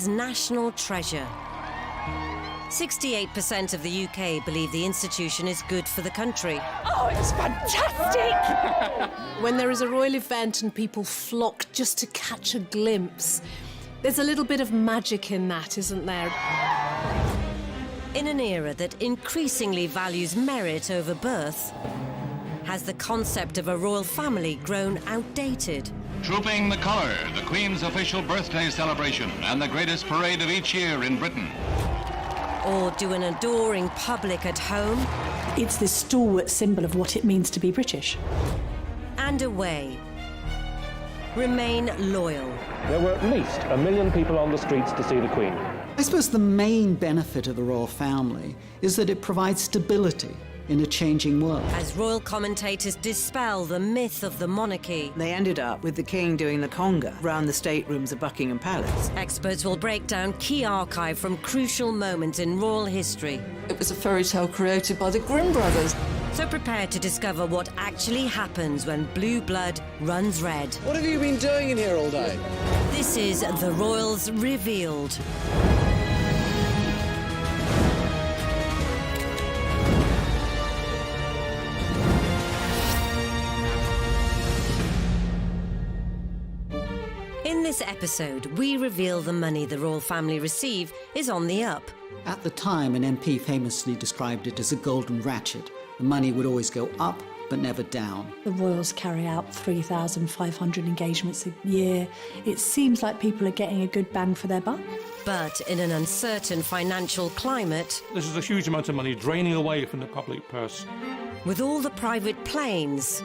national treasure. 68% of the UK believe the institution is good for the country. Oh, it's fantastic! When there is a royal event and people flock just to catch a glimpse, there's a little bit of magic in that, isn't there? In an era that increasingly values merit over birth, has the concept of a royal family grown outdated? Trooping the colour, the Queen's official birthday celebration and the greatest parade of each year in Britain. Or do an adoring public at home? It's this stalwart symbol of what it means to be British. And away. Remain loyal. There were at least 1 million people on the streets to see the Queen. I suppose the main benefit of the royal family is that it provides stability in a changing world. As royal commentators dispel the myth of the monarchy, They ended up with the king doing the conga round the staterooms of Buckingham Palace. experts will break down key archive from crucial moments in royal history. It was a fairy tale created by the Grimm brothers. So prepare to discover what actually happens when blue blood runs red. What have you been doing in here all day? This is The Royals Revealed. In this episode, we reveal the money the royal family receive is on the up. At the time, an MP famously described it as a golden ratchet. The money would always go up, but never down. The royals carry out 3,500 engagements a year. It seems like people are getting a good bang for their buck. But in an uncertain financial climate, This is a huge amount of money draining away from the public purse. with all the private planes,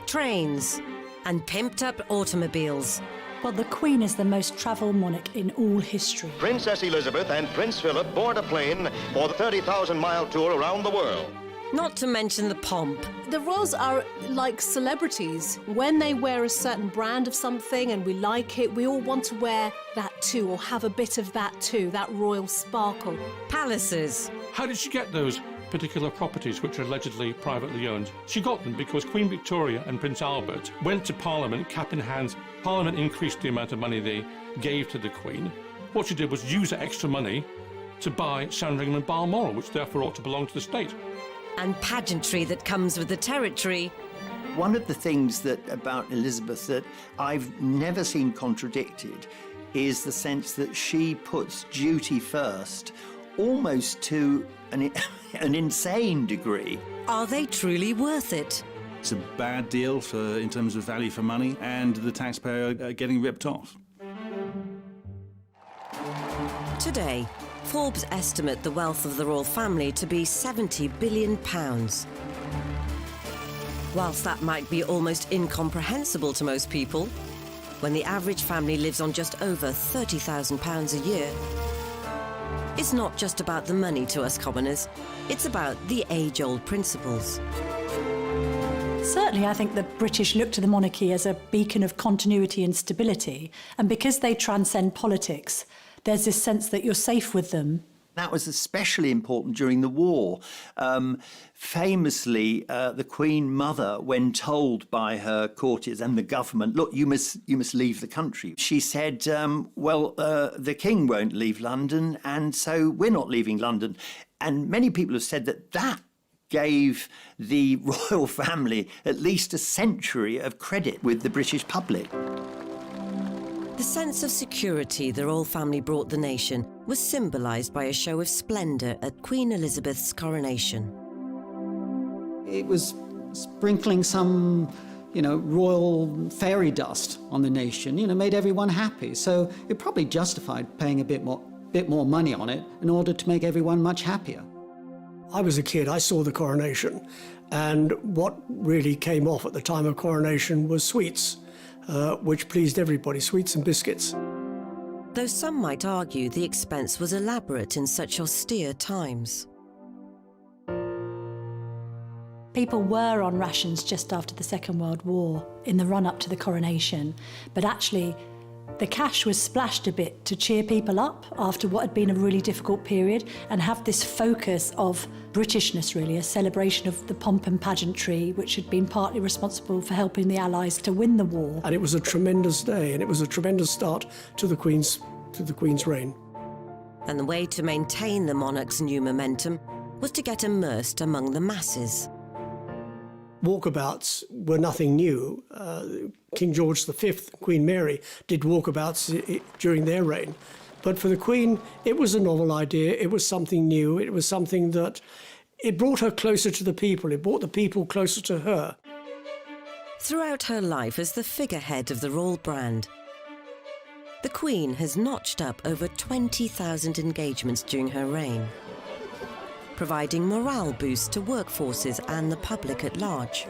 trains, and pimped-up automobiles, Well, the Queen is the most travelled monarch in all history. Princess Elizabeth and Prince Philip board a plane for the 30,000-mile tour around the world. not to mention the pomp. The royals are like celebrities. When they wear a certain brand of something and we like it, we all want to wear that too, or have a bit of that too, that royal sparkle. Palaces, How did she get those particular properties which are allegedly privately owned? She got them because Queen Victoria and Prince Albert went to Parliament cap in hand. Parliament increased the amount of money they gave to the Queen. What she did was use that extra money to buy Sandringham and Balmoral, which therefore ought to belong to the state. and pageantry that comes with the territory. One of the things that about Elizabeth that I've never seen contradicted is the sense that she puts duty first, almost to an insane degree. Are they truly worth it? It's a bad deal in terms of value for money, and the taxpayer getting ripped off. Today, Forbes estimate the wealth of the royal family to be £70 billion. Whilst that might be almost incomprehensible to most people, when the average family lives on just over £30,000 a year, it's not just about the money to us commoners, it's about the age-old principles. Certainly, I think the British look to the monarchy as a beacon of continuity and stability, and because they transcend politics, there's this sense that you're safe with them. That was especially important during the war. Famously, the Queen Mother, when told by her courtiers and the government, look, you must leave the country, she said, the King won't leave London, and so we're not leaving London. And many people have said that gave the royal family at least a century of credit with the British public. The sense of security the royal family brought the nation was symbolised by a show of splendour at Queen Elizabeth's coronation. It was sprinkling some, royal fairy dust on the nation, made everyone happy. So it probably justified paying a bit more money on it in order to make everyone much happier. I was a kid, I saw the coronation, and what really came off at the time of coronation was sweets, which pleased everybody, sweets and biscuits. Though some might argue the expense was elaborate in such austere times. People were on rations just after the Second World War, in the run-up to the coronation, but actually the cash was splashed a bit to cheer people up after what had been a really difficult period and have this focus of Britishness, really, a celebration of the pomp and pageantry, which had been partly responsible for helping the Allies to win the war. And it was a tremendous day, and it was a tremendous start to the Queen's to the Queen's reign. And the way to maintain the monarch's new momentum was to get immersed among the masses. Walkabouts were nothing new. King George V, Queen Mary, did walkabouts during their reign. But for the Queen, it was a novel idea. It was something new. It was something that it brought her closer to the people. It brought the people closer to her. Throughout her life as the figurehead of the royal brand, the Queen has notched up over 20,000 engagements during her reign, providing morale boosts to workforces and the public at large.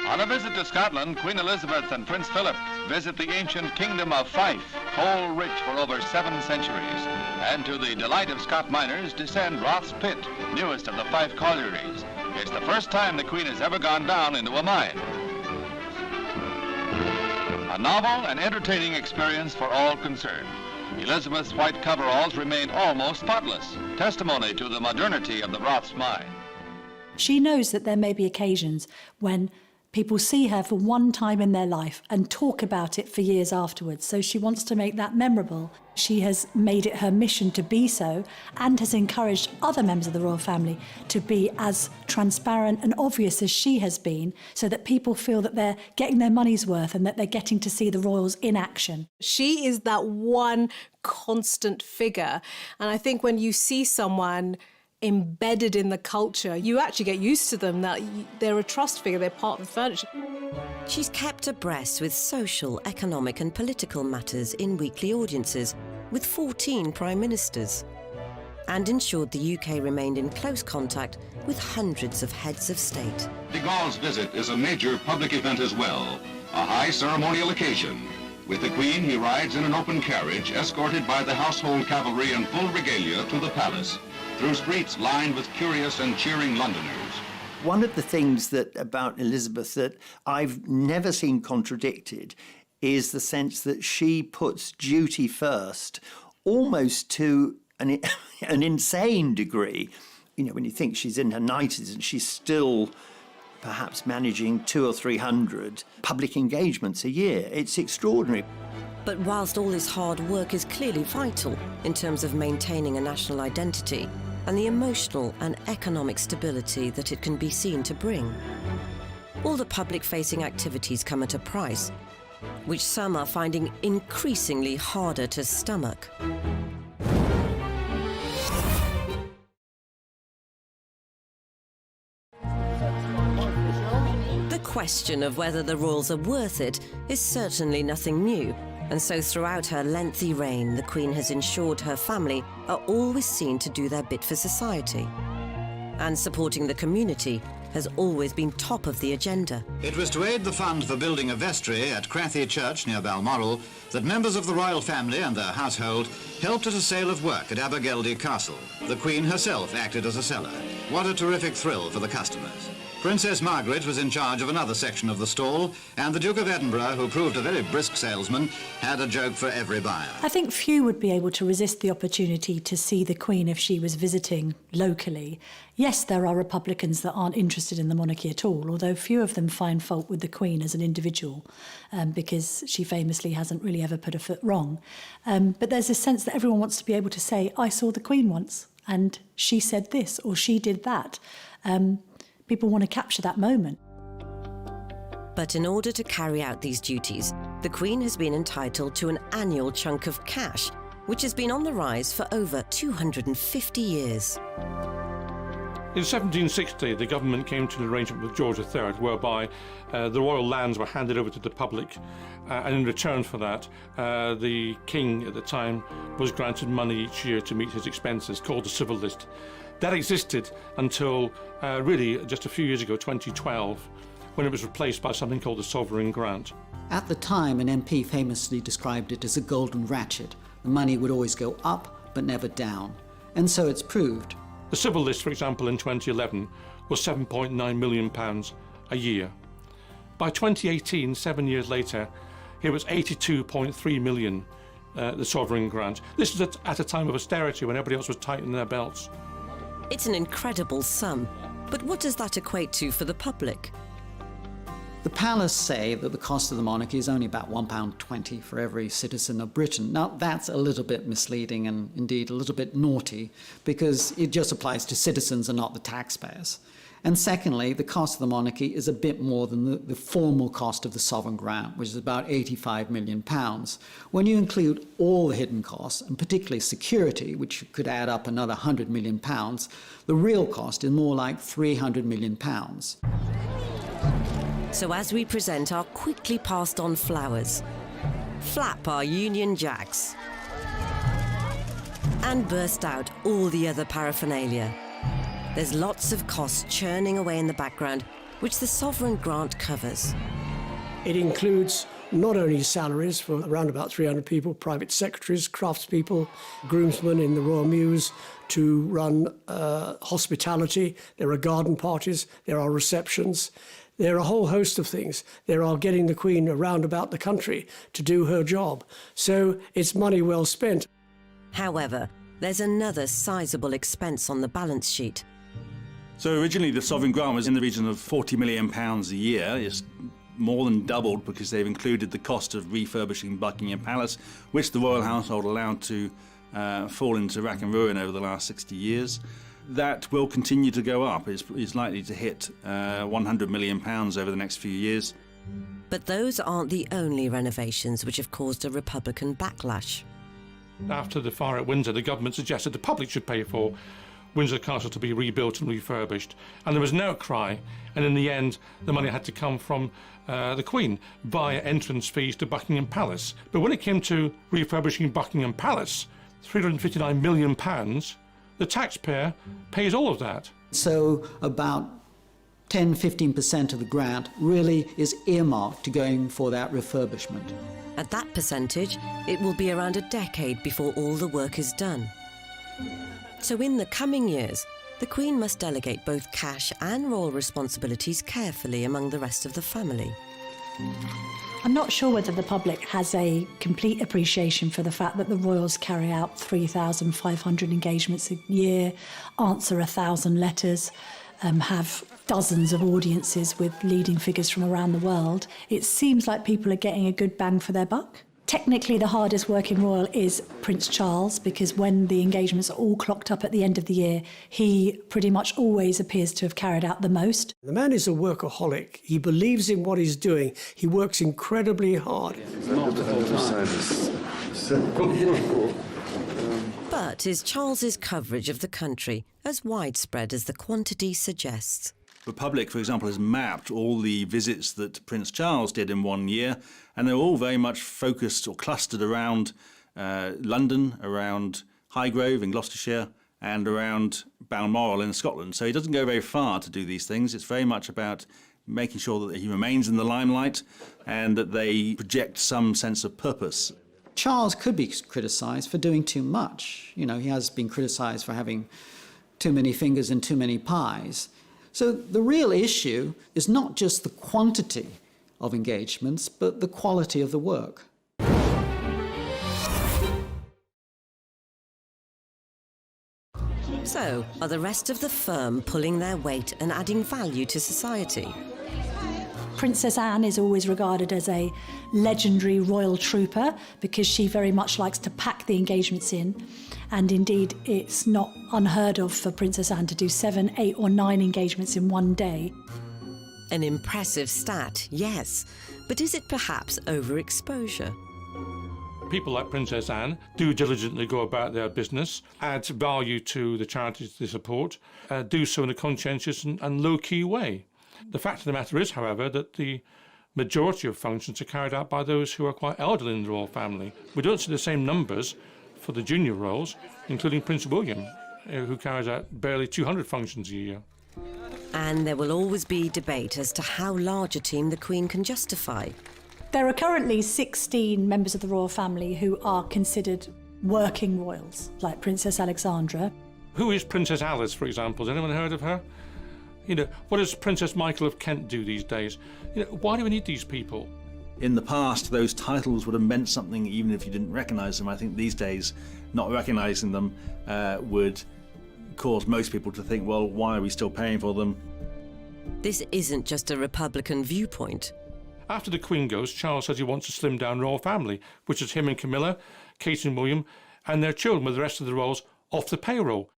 On a visit to Scotland, Queen Elizabeth and Prince Philip visit the ancient kingdom of Fife, coal rich for over 7 centuries. And to the delight of Scot miners, descend Roth's Pit, newest of the Fife collieries. It's the first time the Queen has ever gone down into a mine. A novel and entertaining experience for all concerned. Elizabeth's white coveralls remain almost spotless, testimony to the modernity of the Roth's mine. She knows that there may be occasions when people see her for one time in their life and talk about it for years afterwards. So she wants to make that memorable. She has made it her mission to be so and has encouraged other members of the royal family to be as transparent and obvious as she has been, so that people feel that they're getting their money's worth and that they're getting to see the royals in action. She is that one constant figure. And I think when you see someone embedded in the culture, you actually get used to them, that they're a trust figure, they're part of the furniture. She's kept abreast with social, economic and political matters in weekly audiences with 14 prime ministers, and ensured the UK remained in close contact with hundreds of heads of state. De Gaulle's visit is a major public event as well, a high ceremonial occasion. With the Queen, he rides in an open carriage, escorted by the household cavalry in full regalia to the palace, through streets lined with curious and cheering Londoners. One of the things about Elizabeth that I've never seen contradicted is the sense that she puts duty first, almost to an insane degree. You know, when you think she's in her 90s and she's still perhaps managing 200 or 300 public engagements a year. It's extraordinary. But whilst all this hard work is clearly vital in terms of maintaining a national identity and the emotional and economic stability that it can be seen to bring, all the public-facing activities come at a price, which some are finding increasingly harder to stomach. The question of whether the royals are worth it is certainly nothing new, and so throughout her lengthy reign, the Queen has ensured her family are always seen to do their bit for society. And supporting the community has always been top of the agenda. It was to aid the fund for building a vestry at Crathy Church near Balmoral that members of the royal family and their household helped at a sale of work at Abergeldy Castle. The Queen herself acted as a seller. What a terrific thrill for the customers. Princess Margaret was in charge of another section of the stall, and the Duke of Edinburgh, who proved a very brisk salesman, had a joke for every buyer. I think few would be able to resist the opportunity to see the Queen if she was visiting locally. Yes, there are Republicans that aren't interested in the monarchy at all, although few of them find fault with the Queen as an individual, because she famously hasn't really ever put a foot wrong. But there's a sense that everyone wants to be able to say, I saw the Queen once, and she said this, or she did that. People want to capture that moment. But in order to carry out these duties, the Queen has been entitled to an annual chunk of cash, which has been on the rise for over 250 years. In 1760, the government came to an arrangement with George III whereby the royal lands were handed over to the public, and in return for that, the king at the time was granted money each year to meet his expenses, called the civil list. That existed until really just a few years ago, 2012, when it was replaced by something called the sovereign grant. At the time, an MP famously described it as a golden ratchet. The money would always go up, but never down. And so it's proved. The civil list, for example, in 2011 was £7.9 million a year. By 2018, 7 years later, it was £82.3 million, the sovereign grant. This was at a time of austerity when everybody else was tightening their belts. It's an incredible sum, but what does that equate to for the public? The palace say that the cost of the monarchy is only about £1.20 for every citizen of Britain. Now, that's a little bit misleading and indeed a little bit naughty, because it just applies to citizens and not the taxpayers. And secondly, the cost of the monarchy is a bit more than the formal cost of the sovereign grant, which is about £85 million. When you include all the hidden costs, and particularly security, which could add up another £100 million, the real cost is more like £300 million. So as we present our quickly passed on flowers, flap our Union Jacks, and burst out all the other paraphernalia, there's lots of costs churning away in the background, which the sovereign grant covers. It includes not only salaries for around about 300 people, private secretaries, craftspeople, groomsmen in the Royal Mews to run hospitality. There are garden parties, there are receptions. There are a whole host of things. There are getting the Queen around about the country to do her job. So it's money well spent. However, there's another sizable expense on the balance sheet. So originally the sovereign grant was in the region of £40 million a year. It's more than doubled because they've included the cost of refurbishing Buckingham Palace, which the royal household allowed to fall into rack and ruin over the last 60 years. That will continue to go up. It's likely to hit £100 million over the next few years. But those aren't the only renovations which have caused a Republican backlash. After the fire at Windsor, the government suggested the public should pay for Windsor Castle to be rebuilt and refurbished. And there was an outcry, and in the end, the money had to come from the Queen via entrance fees to Buckingham Palace. But when it came to refurbishing Buckingham Palace, £359 million, the taxpayer pays all of that. So about 10-15% of the grant really is earmarked to going for that refurbishment. At that percentage, it will be around a decade before all the work is done. So in the coming years, the Queen must delegate both cash and royal responsibilities carefully among the rest of the family. I'm not sure whether the public has a complete appreciation for the fact that the royals carry out 3,500 engagements a year, answer 1,000 letters, have dozens of audiences with leading figures from around the world. It seems like people are getting a good bang for their buck. Technically, the hardest working royal is Prince Charles, because when the engagements are all clocked up at the end of the year, he pretty much always appears to have carried out the most. The man is a workaholic. He believes in what he's doing. He works incredibly hard. But is Charles's coverage of the country as widespread as the quantity suggests? The public, for example, has mapped all the visits that Prince Charles did in one year, and they're all very much focused or clustered around London, around Highgrove in Gloucestershire, and around Balmoral in Scotland. So he doesn't go very far to do these things. It's very much about making sure that he remains in the limelight and that they project some sense of purpose. Charles could be criticised for doing too much. You know, he has been criticised for having too many fingers in too many pies. So the real issue is not just the quantity of engagements, but the quality of the work. So, are the rest of the firm pulling their weight and adding value to society? Princess Anne is always regarded as a legendary royal trooper because she very much likes to pack the engagements in. And indeed, it's not unheard of for Princess Anne to do 7, 8 or 9 engagements in one day. An impressive stat, yes. But is it perhaps overexposure? People like Princess Anne do diligently go about their business, add value to the charities they support, do so in a conscientious and low-key way. The fact of the matter is, however, that the majority of functions are carried out by those who are quite elderly in the royal family. We don't see the same numbers for the junior royals, including Prince William, who carries out barely 200 functions a year. And there will always be debate as to how large a team the Queen can justify. There are currently 16 members of the royal family who are considered working royals, like Princess Alexandra. Who is Princess Alice, for example? Has anyone heard of her? You know, what does Princess Michael of Kent do these days? You know, why do we need these people? In the past, those titles would have meant something even if you didn't recognise them. I think these days, not recognising them would cause most people to think, well, why are we still paying for them? This isn't just a Republican viewpoint. After the Queen goes, Charles says he wants to slim down the royal family, which is him and Camilla, Kate and William, and their children with the rest of the royals off the payroll.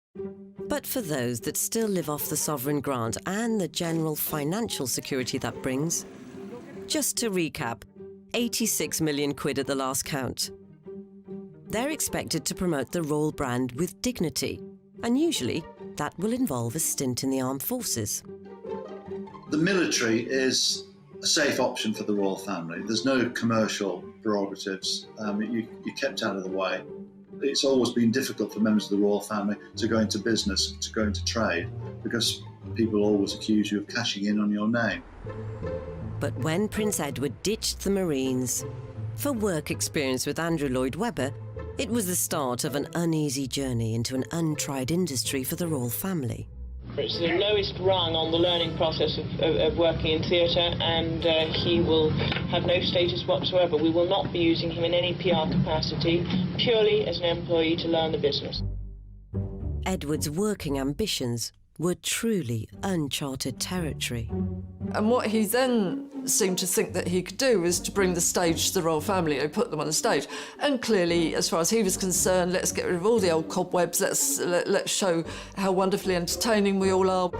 But for those that still live off the sovereign grant and the general financial security that brings, just to recap, 86 million quid at the last count. They're expected to promote the royal brand with dignity, and usually that will involve a stint in the armed forces. The military is a safe option for the royal family. There's no commercial prerogatives. You're kept out of the way. It's always been difficult for members of the royal family to go into business, to go into trade, because people always accuse you of cashing in on your name. But when Prince Edward ditched the Marines for work experience with Andrew Lloyd Webber, it was the start of an uneasy journey into an untried industry for the royal family. It's the lowest rung on the learning process of working in theatre, and he will have no status whatsoever. We will not be using him in any PR capacity, purely as an employee to learn the business. Edward's working ambitions were truly uncharted territory. And what he then seemed to think that he could do was to bring the stage to the royal family and put them on the stage. And clearly, as far as he was concerned, let's get rid of all the old cobwebs, let's show how wonderfully entertaining we all are.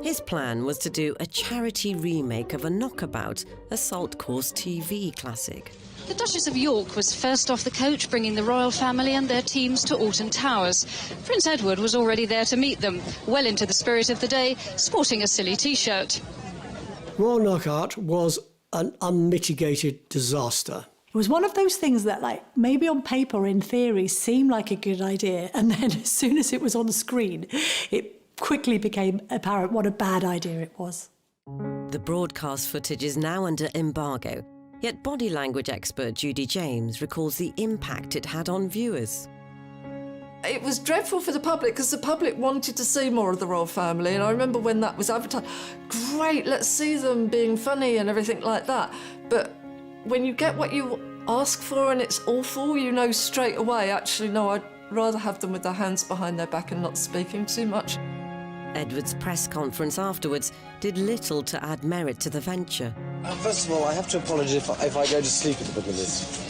His plan was to do a charity remake of a knockabout assault course TV classic. The Duchess of York was first off the coach, bringing the royal family and their teams to Alton Towers. Prince Edward was already there to meet them, well into the spirit of the day, sporting a silly T-shirt. Royal Knockout was an unmitigated disaster. It was one of those things that, like, maybe on paper or in theory seemed like a good idea, and then as soon as it was on the screen, it quickly became apparent what a bad idea it was. The broadcast footage is now under embargo, yet body language expert Judy James recalls the impact it had on viewers. It was dreadful for the public because the public wanted to see more of the royal family, and I remember when that was advertised, great, let's see them being funny and everything like that. But when you get what you ask for and it's awful, you know straight away, actually, no, I'd rather have them with their hands behind their back and not speaking too much. Edward's press conference afterwards did little to add merit to the venture. First of all, I have to apologise if I go to sleep at the middle of this.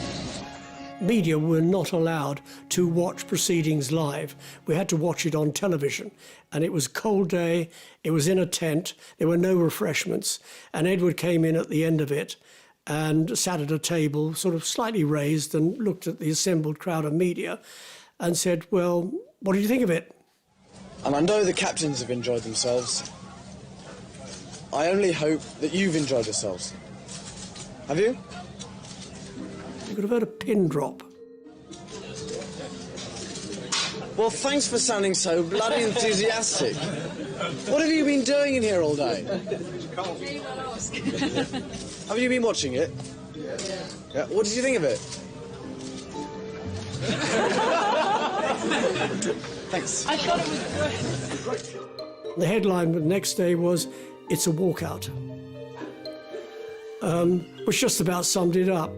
Media were not allowed to watch proceedings live. We had to watch it on television. And it was a cold day, it was in a tent, there were no refreshments. And Edward came in at the end of it and sat at a table, sort of slightly raised, and looked at the assembled crowd of media and said, well, what do you think of it? And I know the captains have enjoyed themselves. I only hope that you've enjoyed yourselves. Have you? You could have heard a pin drop. Well, thanks for sounding so bloody enthusiastic. What have you been doing in here all day? Have you been watching it? Yeah. What did you think of it? Thanks. I thought it was great. The headline the next day was, "It's a walkout," which just about summed it up.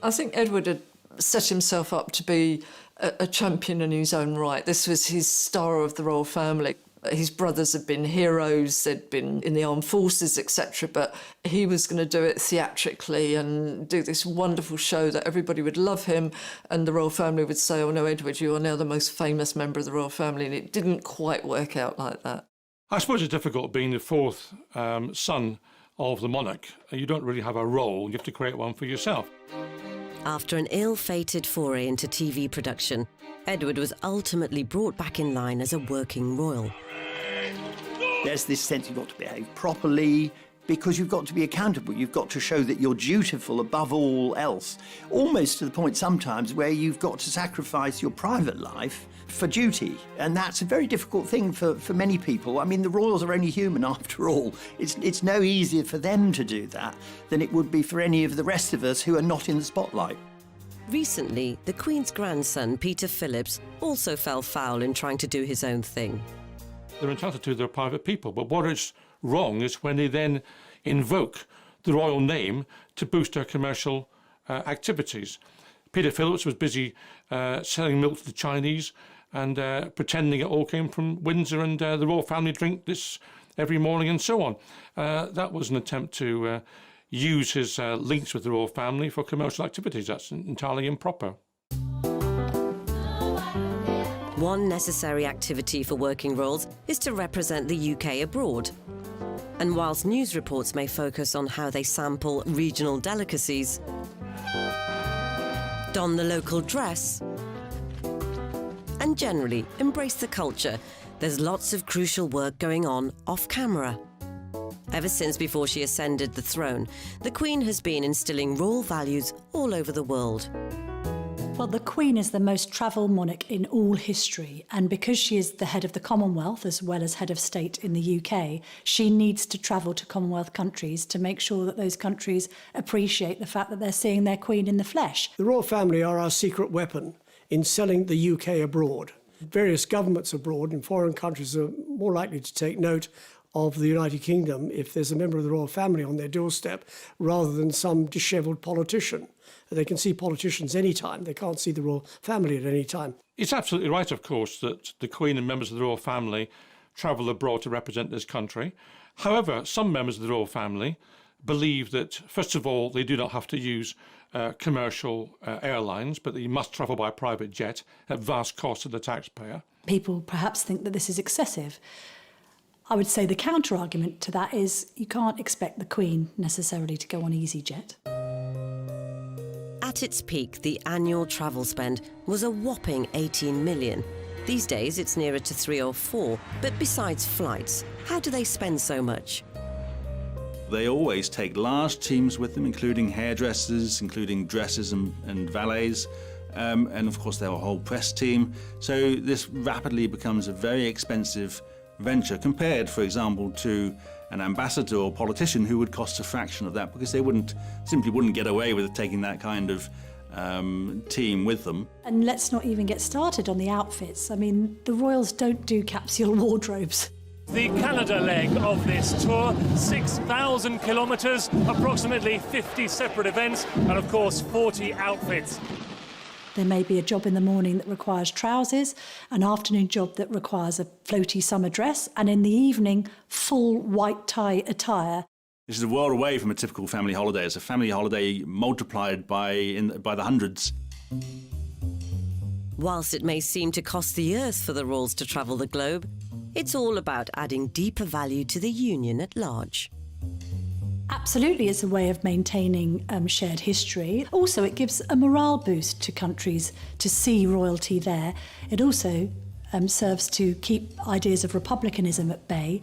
I think Edward had set himself up to be a champion in his own right. This was his star of the royal family. His brothers had been heroes, they'd been in the armed forces, etc., but he was going to do it theatrically and do this wonderful show that everybody would love him, and the royal family would say, oh no, Edward, you are now the most famous member of the royal family, and it didn't quite work out like that. I suppose it's difficult being the fourth son of the monarch. You don't really have a role, you have to create one for yourself. After an ill-fated foray into TV production, Edward was ultimately brought back in line as a working royal. There's this sense you've got to behave properly because you've got to be accountable. You've got to show that you're dutiful above all else, almost to the point sometimes where you've got to sacrifice your private life for duty. And that's a very difficult thing for many people. I mean, the royals are only human after all. It's no easier for them to do that than it would be for any of the rest of us who are not in the spotlight. Recently, the Queen's grandson, Peter Phillips, also fell foul in trying to do his own thing. They're entitled to their private people, but what is wrong is when they then invoke the royal name to boost their commercial activities. Peter Phillips was busy selling milk to the Chinese and pretending it all came from Windsor, and the royal family drink this every morning and so on. That was an attempt to use his links with the royal family for commercial activities. That's entirely improper. One necessary activity for working royals is to represent the UK abroad. And whilst news reports may focus on how they sample regional delicacies, don the local dress, and generally embrace the culture, there's lots of crucial work going on off camera. Ever since before she ascended the throne, the Queen has been instilling royal values all over the world. Well, the Queen is the most travelled monarch in all history, and because she is the head of the Commonwealth as well as head of state in the UK, she needs to travel to Commonwealth countries to make sure that those countries appreciate the fact that they're seeing their Queen in the flesh. The royal family are our secret weapon in selling the UK abroad. Various governments abroad in foreign countries are more likely to take note of the United Kingdom if there's a member of the royal family on their doorstep rather than some dishevelled politician. They can see politicians anytime. They can't see the royal family at any time. It's absolutely right, of course, that the Queen and members of the royal family travel abroad to represent this country. However, some members of the royal family believe that, first of all, they do not have to use commercial airlines, but they must travel by private jet at vast cost to the taxpayer. People perhaps think that this is excessive. I would say the counter-argument to that is you can't expect the Queen necessarily to go on EasyJet. At its peak, the annual travel spend was a whopping 18 million. These days, it's nearer to 3 or 4. But besides flights, how do they spend so much? They always take large teams with them, including hairdressers, including dressers and valets, and of course their whole press team. So this rapidly becomes a very expensive venture compared, for example, to an ambassador or politician who would cost a fraction of that because they simply wouldn't get away with taking that kind of team with them. And let's not even get started on the outfits. I mean, the royals don't do capsule wardrobes. The Canada leg of this tour, 6,000 kilometres, approximately 50 separate events, and of course 40 outfits. There may be a job in the morning that requires trousers, an afternoon job that requires a floaty summer dress, and in the evening, full white tie attire. This is a world away from a typical family holiday. It's a family holiday multiplied by the hundreds. Whilst it may seem to cost the earth for the royals to travel the globe, it's all about adding deeper value to the union at large. Absolutely, it's a way of maintaining shared history. Also, it gives a morale boost to countries to see royalty there. It also serves to keep ideas of republicanism at bay.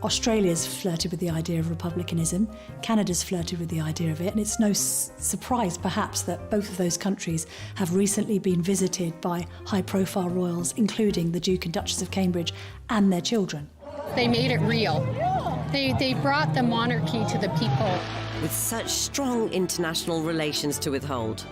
Australia's flirted with the idea of republicanism, Canada's flirted with the idea of it, and it's no surprise perhaps that both of those countries have recently been visited by high-profile royals, including the Duke and Duchess of Cambridge and their children. They made it real. They brought the monarchy to the people. With such strong international relations to withhold,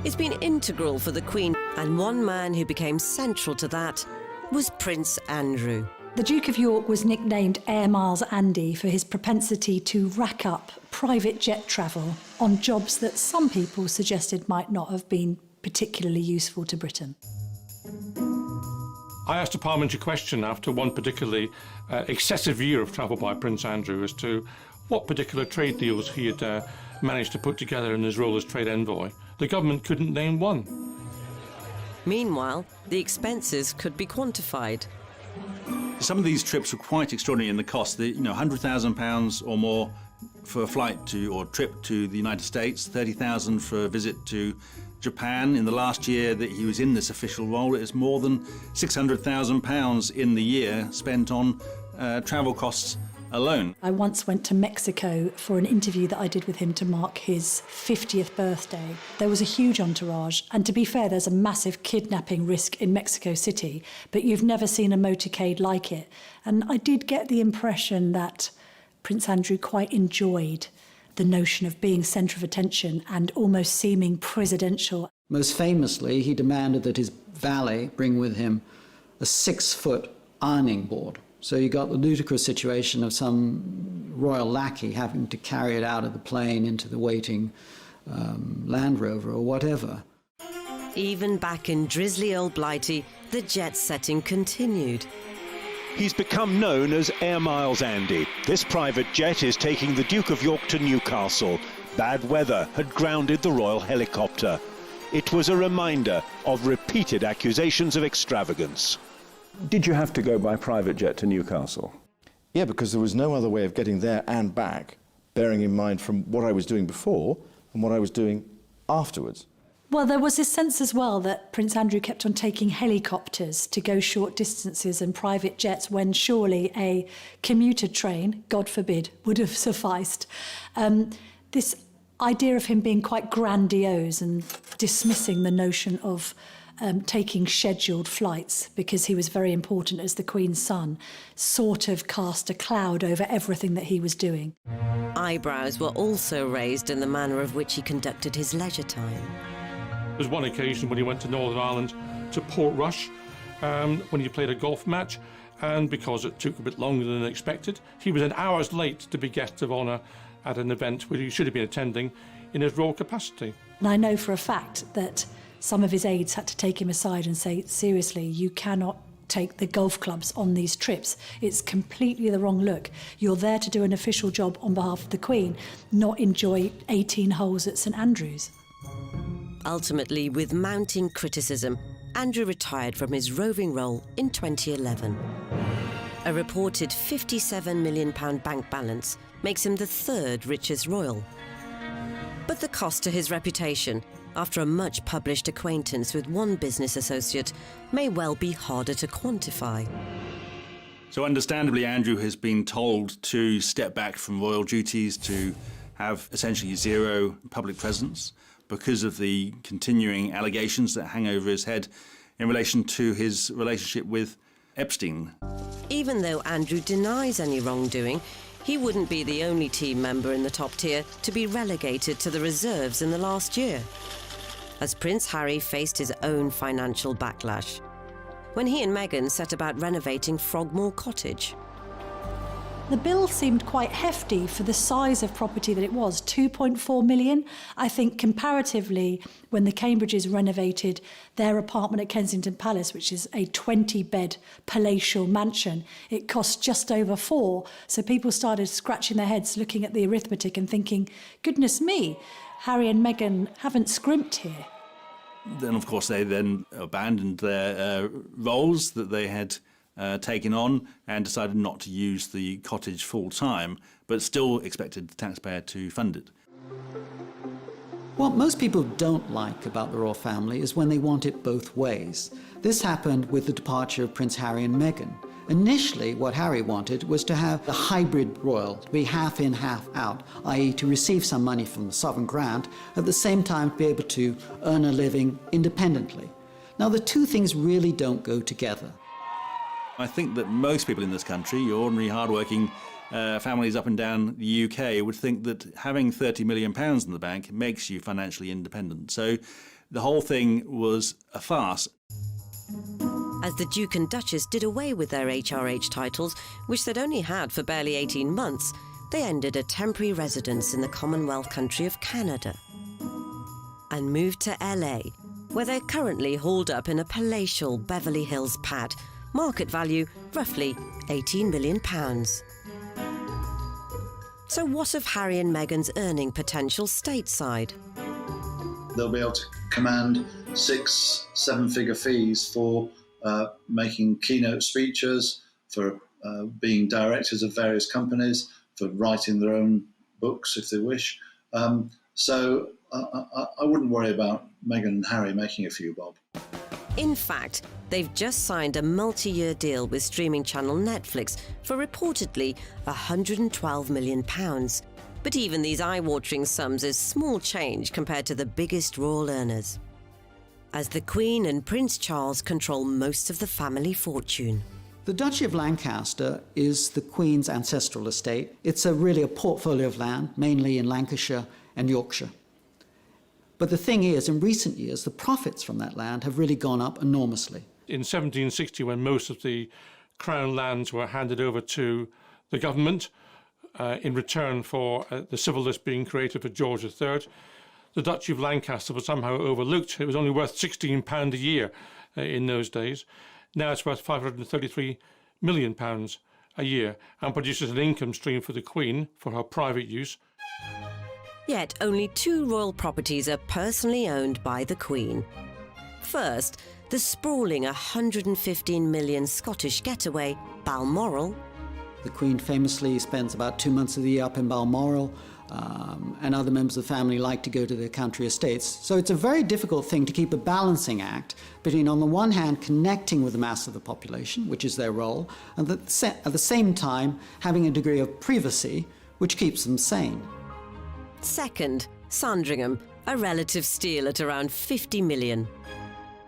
it's been integral for the Queen, and one man who became central to that was Prince Andrew. The Duke of York was nicknamed Air Miles Andy for his propensity to rack up private jet travel on jobs that some people suggested might not have been particularly useful to Britain. I asked a parliamentary question after one particularly excessive year of travel by Prince Andrew as to what particular trade deals he had managed to put together in his role as trade envoy. The government couldn't name one. Meanwhile, the expenses could be quantified. Some of these trips were quite extraordinary in the cost. £100,000 or more for a flight or trip to the United States, $30,000 for a visit to Japan. In the last year that he was in this official role, it was more than £600,000 in the year spent on travel costs alone. I once went to Mexico for an interview that I did with him to mark his 50th birthday. There was a huge entourage, and to be fair, there's a massive kidnapping risk in Mexico City, but you've never seen a motorcade like it. And I did get the impression that Prince Andrew quite enjoyed the notion of being centre of attention and almost seeming presidential. Most famously, he demanded that his valet bring with him a 6-foot ironing board. So you got the ludicrous situation of some royal lackey having to carry it out of the plane into the waiting Land Rover or whatever. Even back in drizzly old Blighty, the jet setting continued. He's become known as Air Miles Andy. This private jet is taking the Duke of York to Newcastle. Bad weather had grounded the royal helicopter. It was a reminder of repeated accusations of extravagance. Did you have to go by private jet to Newcastle? Yeah, because there was no other way of getting there and back, bearing in mind from what I was doing before and what I was doing afterwards. Well, there was this sense as well that Prince Andrew kept on taking helicopters to go short distances and private jets when surely a commuter train, God forbid, would have sufficed. This idea of him being quite grandiose and dismissing the notion of taking scheduled flights because he was very important as the Queen's son sort of cast a cloud over everything that he was doing. Eyebrows were also raised in the manner of which he conducted his leisure time. There was one occasion when he went to Northern Ireland to Portrush when he played a golf match, and because it took a bit longer than expected, he was an hours late to be guest of honour at an event where he should have been attending in his royal capacity. And I know for a fact that some of his aides had to take him aside and say, seriously, you cannot take the golf clubs on these trips. It's completely the wrong look. You're there to do an official job on behalf of the Queen, not enjoy 18 holes at St Andrews. Ultimately, with mounting criticism, Andrew retired from his roving role in 2011. A reported £57 million bank balance makes him the third richest royal. But the cost to his reputation, after a much-published acquaintance with one business associate, may well be harder to quantify. So understandably, Andrew has been told to step back from royal duties, to have essentially zero public presence because of the continuing allegations that hang over his head in relation to his relationship with Epstein. Even though Andrew denies any wrongdoing, he wouldn't be the only team member in the top tier to be relegated to the reserves in the last year, as Prince Harry faced his own financial backlash when he and Meghan set about renovating Frogmore Cottage. The bill seemed quite hefty for the size of property that it was, 2.4 million. I think comparatively, when the Cambridges renovated their apartment at Kensington Palace, which is a 20-bed palatial mansion, it cost just over 4. So people started scratching their heads, looking at the arithmetic and thinking, goodness me, Harry and Meghan haven't scrimped here. Then, of course, they then abandoned their roles that they had taken on and decided not to use the cottage full-time, but still expected the taxpayer to fund it. What most people don't like about the royal family is when they want it both ways. This happened with the departure of Prince Harry and Meghan. Initially, what Harry wanted was to have a hybrid royal, to be half in, half out, i.e. to receive some money from the sovereign grant, at the same time to be able to earn a living independently. Now, the two things really don't go together. I think that most people in this country, your ordinary hard-working families up and down the UK, would think that having £30 million in the bank makes you financially independent. So the whole thing was a farce. As the Duke and Duchess did away with their HRH titles, which they'd only had for barely 18 months, they ended a temporary residence in the Commonwealth country of Canada and moved to LA, where they're currently hauled up in a palatial Beverly Hills pad, market value roughly £18 million. So what of Harry and Meghan's earning potential stateside? They'll be able to command 6-7-figure fees for making keynote speeches, for being directors of various companies, for writing their own books if they wish. So I wouldn't worry about Meghan and Harry making a few bob. In fact, they've just signed a multi-year deal with streaming channel Netflix for reportedly £112 million. But even these eye-watering sums is small change compared to the biggest royal earners, as the Queen and Prince Charles control most of the family fortune. The Duchy of Lancaster is the Queen's ancestral estate. It's really a portfolio of land, mainly in Lancashire and Yorkshire. But the thing is, in recent years, the profits from that land have really gone up enormously. In 1760, when most of the Crown lands were handed over to the government in return for the civil list being created for George III, the Duchy of Lancaster was somehow overlooked. It was only worth £16 a year in those days. Now it's worth £533 million a year and produces an income stream for the Queen for her private use. Yet only 2 royal properties are personally owned by the Queen. First, the sprawling 115 million Scottish getaway, Balmoral. The Queen famously spends about 2 months of the year up in Balmoral, and other members of the family like to go to their country estates. So it's a very difficult thing to keep a balancing act between, on the one hand, connecting with the mass of the population, which is their role, and at the same time having a degree of privacy, which keeps them sane. Second, Sandringham, a relative steal at around 50 million.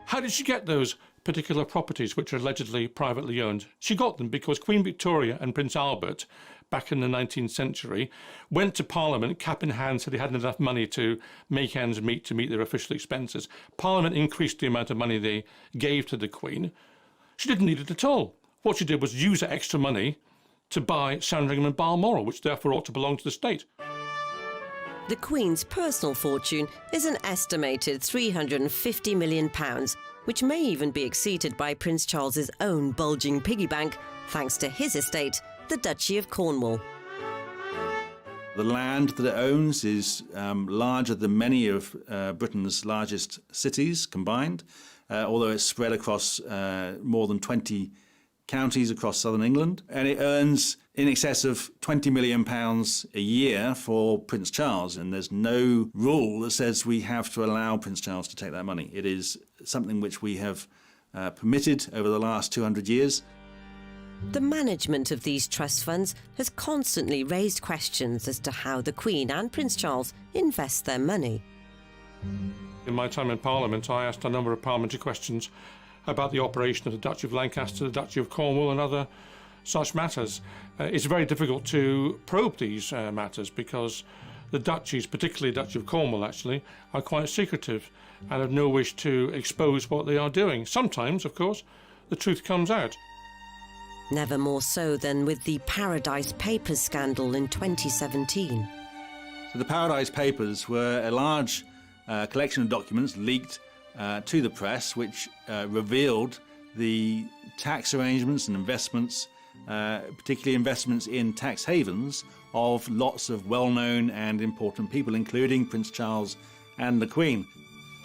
How did she get those particular properties which are allegedly privately owned? She got them because Queen Victoria and Prince Albert, back in the 19th century, went to Parliament, cap in hand, said they hadn't enough money to make ends meet to meet their official expenses. Parliament increased the amount of money they gave to the Queen. She didn't need it at all. What she did was use that extra money to buy Sandringham and Balmoral, which therefore ought to belong to the state. The Queen's personal fortune is an estimated £350 million, which may even be exceeded by Prince Charles's own bulging piggy bank, thanks to his estate, the Duchy of Cornwall. The land that it owns is larger than many of Britain's largest cities combined, although it's spread across more than 20 counties across southern England. And it earns in excess of £20 million a year for Prince Charles, and there's no rule that says we have to allow Prince Charles to take that money. It is something which we have permitted over the last 200 years. The management of these trust funds has constantly raised questions as to how the Queen and Prince Charles invest their money. In my time in Parliament, I asked a number of parliamentary questions about the operation of the Duchy of Lancaster, the Duchy of Cornwall and other such matters. It's very difficult to probe these matters because the duchies, particularly the Duchy of Cornwall actually, are quite secretive and have no wish to expose what they are doing. Sometimes, of course, the truth comes out. Never more so than with the Paradise Papers scandal in 2017. So the Paradise Papers were a large collection of documents leaked to the press, which revealed the tax arrangements and investments, particularly investments in tax havens, of lots of well-known and important people, including Prince Charles and the Queen.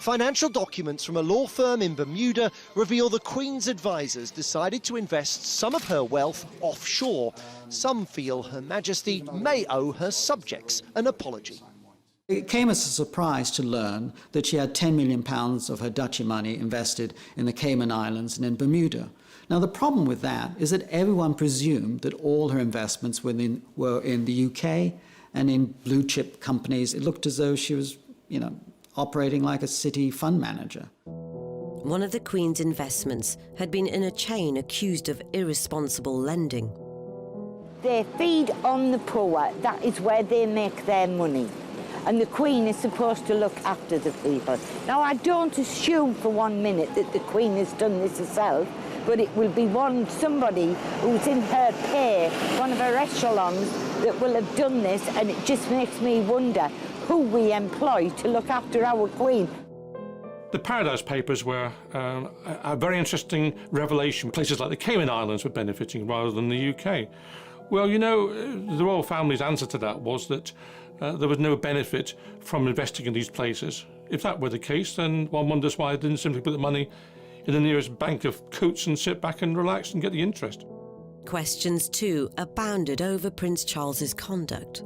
Financial documents from a law firm in Bermuda reveal the Queen's advisors decided to invest some of her wealth offshore. Some feel Her Majesty may owe her subjects an apology. It came as a surprise to learn that she had £10 million of her duchy money invested in the Cayman Islands and in Bermuda. Now, the problem with that is that everyone presumed that all her investments were in the UK and in blue-chip companies. It looked as though she was, operating like a city fund manager. One of the Queen's investments had been in a chain accused of irresponsible lending. They feed on the poor. That is where they make their money. And the Queen is supposed to look after the people. Now, I don't assume for 1 minute that the Queen has done this herself, but it will be somebody who's in her pay, one of her echelons, that will have done this, and it just makes me wonder who we employ to look after our Queen. The Paradise Papers were a very interesting revelation. Places like the Cayman Islands were benefiting rather than the UK. Well, the royal family's answer to that was that there was no benefit from investing in these places. If that were the case, then one wonders why they didn't simply put the money in the nearest bank of coats and sit back and relax and get the interest. Questions, too, abounded over Prince Charles's conduct.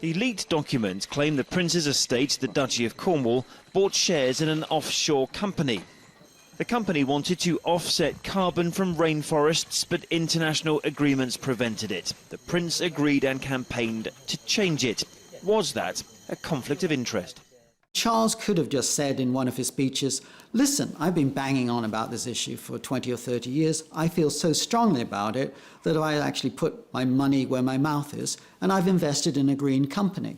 The leaked documents claim the Prince's estate, the Duchy of Cornwall, bought shares in an offshore company. The company wanted to offset carbon from rainforests, but international agreements prevented it. The Prince agreed and campaigned to change it. Was that a conflict of interest? Charles could have just said in one of his speeches, listen, I've been banging on about this issue for 20 or 30 years. I feel so strongly about it that I actually put my money where my mouth is, and I've invested in a green company.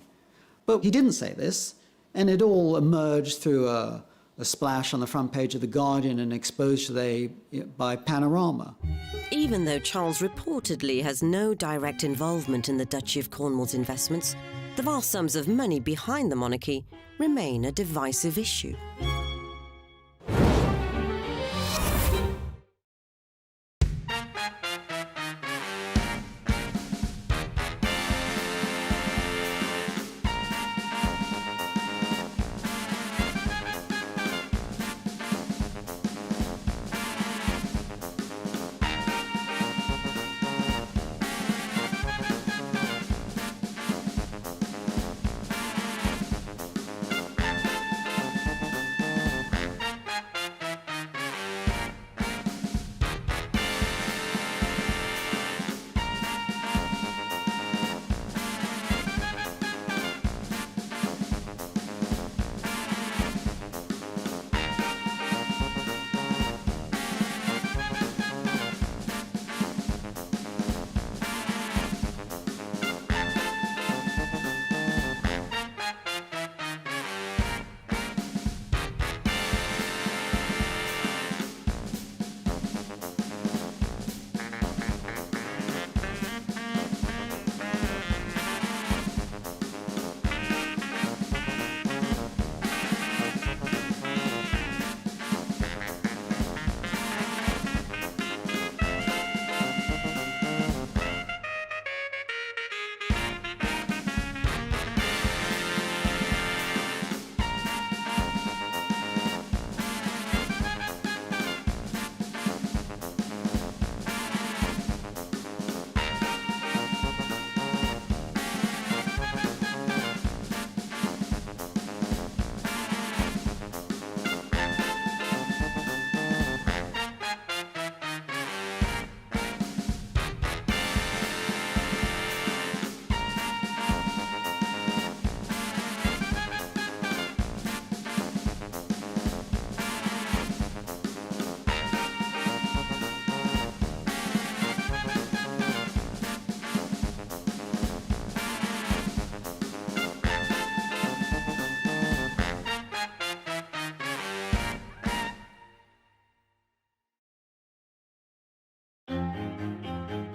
But he didn't say this, and it all emerged through a splash on the front page of The Guardian and exposed today by Panorama. Even though Charles reportedly has no direct involvement in the Duchy of Cornwall's investments, the vast sums of money behind the monarchy remain a divisive issue.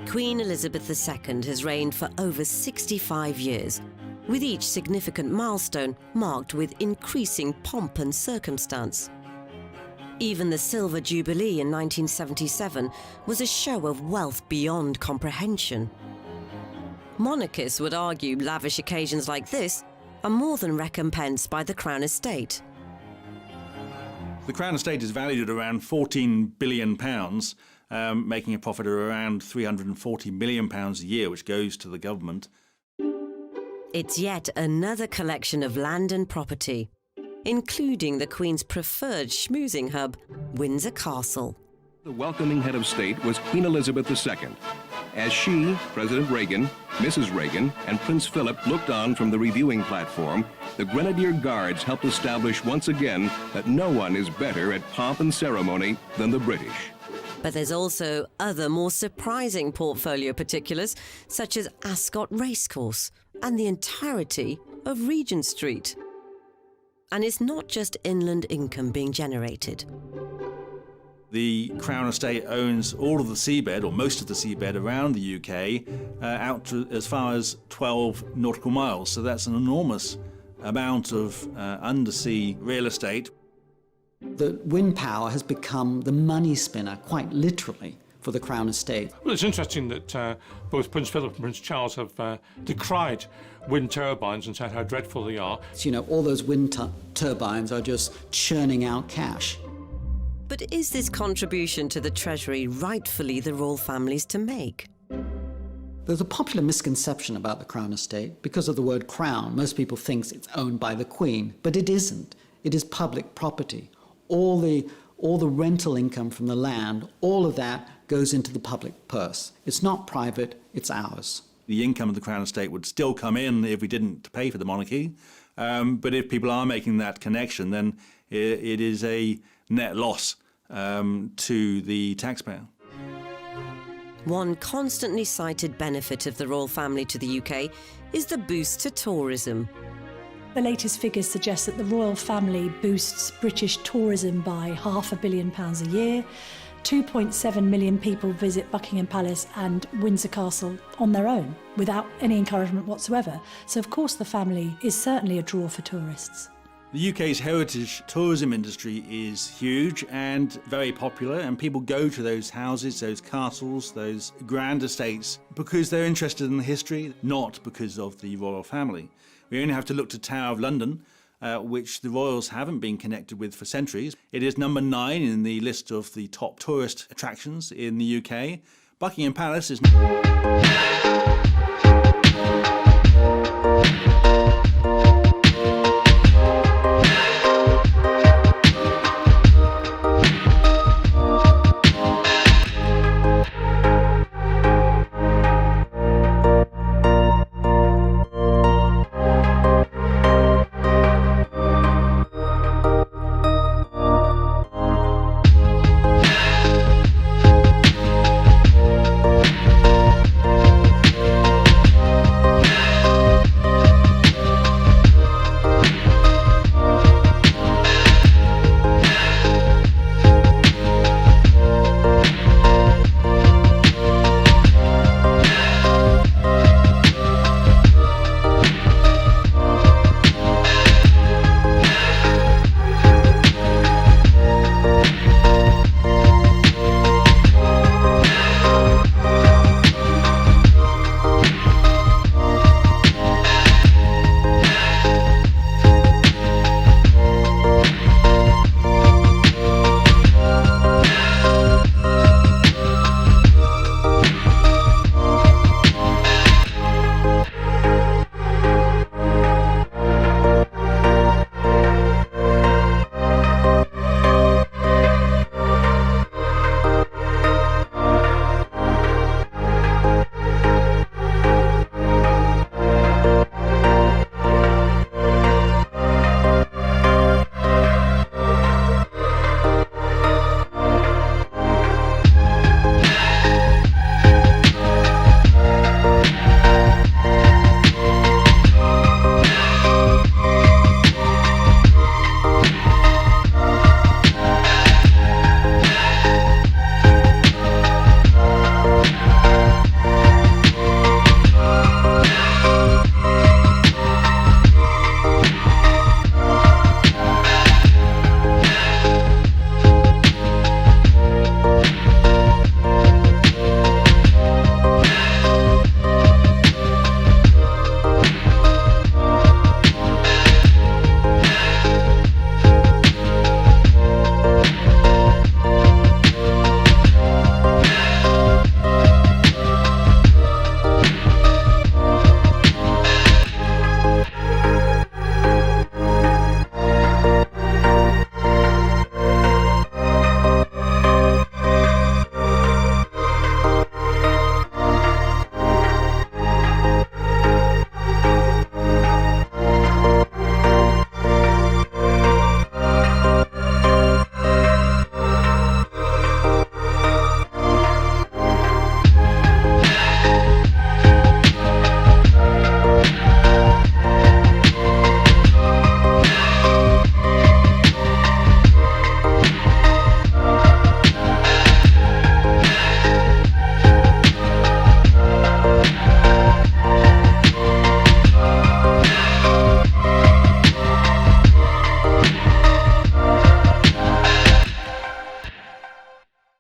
Queen Elizabeth II has reigned for over 65 years, with each significant milestone marked with increasing pomp and circumstance. Even the Silver Jubilee in 1977 was a show of wealth beyond comprehension. Monarchists would argue lavish occasions like this are more than recompensed by the Crown Estate. The Crown Estate is valued at around £14 billion, making a profit of around £340 million a year, which goes to the government. It's yet another collection of land and property, including the Queen's preferred schmoozing hub, Windsor Castle. The welcoming head of state was Queen Elizabeth II, as she, President Reagan, Mrs. Reagan, and Prince Philip looked on from the reviewing platform. The Grenadier Guards helped establish once again that no one is better at pomp and ceremony than the British. But there's also other more surprising portfolio particulars, such as Ascot Racecourse and the entirety of Regent Street. And it's not just inland income being generated. The Crown Estate owns all of the seabed, or most of the seabed around the UK, out to as far as 12 nautical miles. So that's an enormous amount of undersea real estate. The wind power has become the money spinner, quite literally, for the Crown Estate. Well, it's interesting that both Prince Philip and Prince Charles have decried wind turbines and said how dreadful they are. You know, all those wind turbines are just churning out cash. But is this contribution to the Treasury rightfully the royal family's to make? There's a popular misconception about the Crown Estate. Because of the word crown, most people think it's owned by the Queen, but it isn't. It is public property. All the rental income from the land, all of that goes into the public purse. It's not private, it's ours. The income of the Crown Estate would still come in if we didn't pay for the monarchy. But if people are making that connection, then it is a net loss to the taxpayer. One constantly cited benefit of the royal family to the UK is the boost to tourism. The latest figures suggest that the royal family boosts British tourism by £500 million a year. 2.7 million people visit Buckingham Palace and Windsor Castle on their own, without any encouragement whatsoever. So of course the family is certainly a draw for tourists. The UK's heritage tourism industry is huge and very popular, and people go to those houses, those castles, those grand estates because they're interested in the history, not because of the royal family. We only have to look to Tower of London, which the royals haven't been connected with for centuries. It is number 9 in the list of the top tourist attractions in the UK. Buckingham Palace is...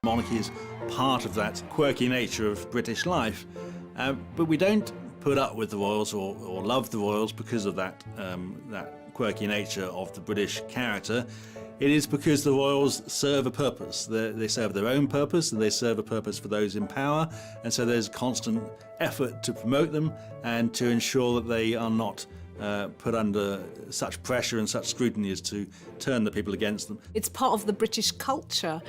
Monarchy is part of that quirky nature of British life. But we don't put up with the royals or love the royals because of that quirky nature of the British character. It is because the royals serve a purpose. They serve their own purpose, and they serve a purpose for those in power, and so there's constant effort to promote them and to ensure that they are not put under such pressure and such scrutiny as to turn the people against them. It's part of the British culture,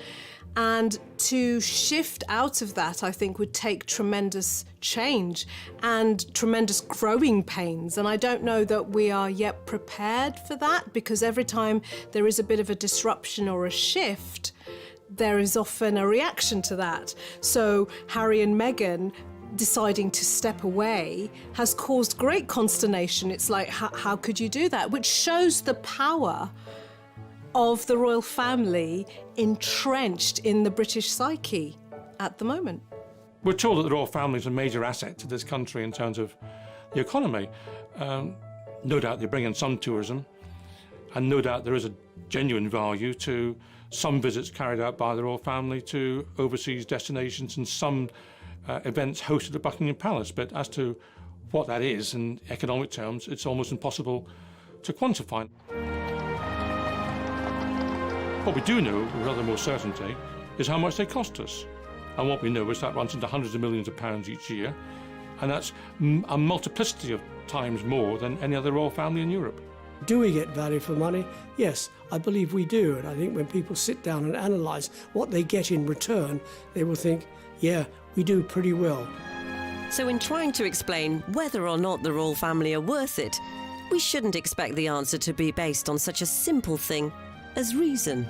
and to shift out of that, I think, would take tremendous change and tremendous growing pains. And I don't know that we are yet prepared for that, because every time there is a bit of a disruption or a shift, there is often a reaction to that. So Harry and Meghan deciding to step away has caused great consternation. It's like, how could you do that? Which shows the power of the royal family entrenched in the British psyche at the moment. We're told that the royal family is a major asset to this country in terms of the economy. No doubt they bring in some tourism, and no doubt there is a genuine value to some visits carried out by the royal family to overseas destinations and some events hosted at Buckingham Palace. But as to what that is in economic terms, it's almost impossible to quantify. What we do know, with rather more certainty, is how much they cost us. And what we know is that runs into hundreds of millions of pounds each year, and that's a multiplicity of times more than any other royal family in Europe. Do we get value for money? Yes, I believe we do. And I think when people sit down and analyse what they get in return, they will think, yeah, we do pretty well. So in trying to explain whether or not the royal family are worth it, we shouldn't expect the answer to be based on such a simple thing as reason.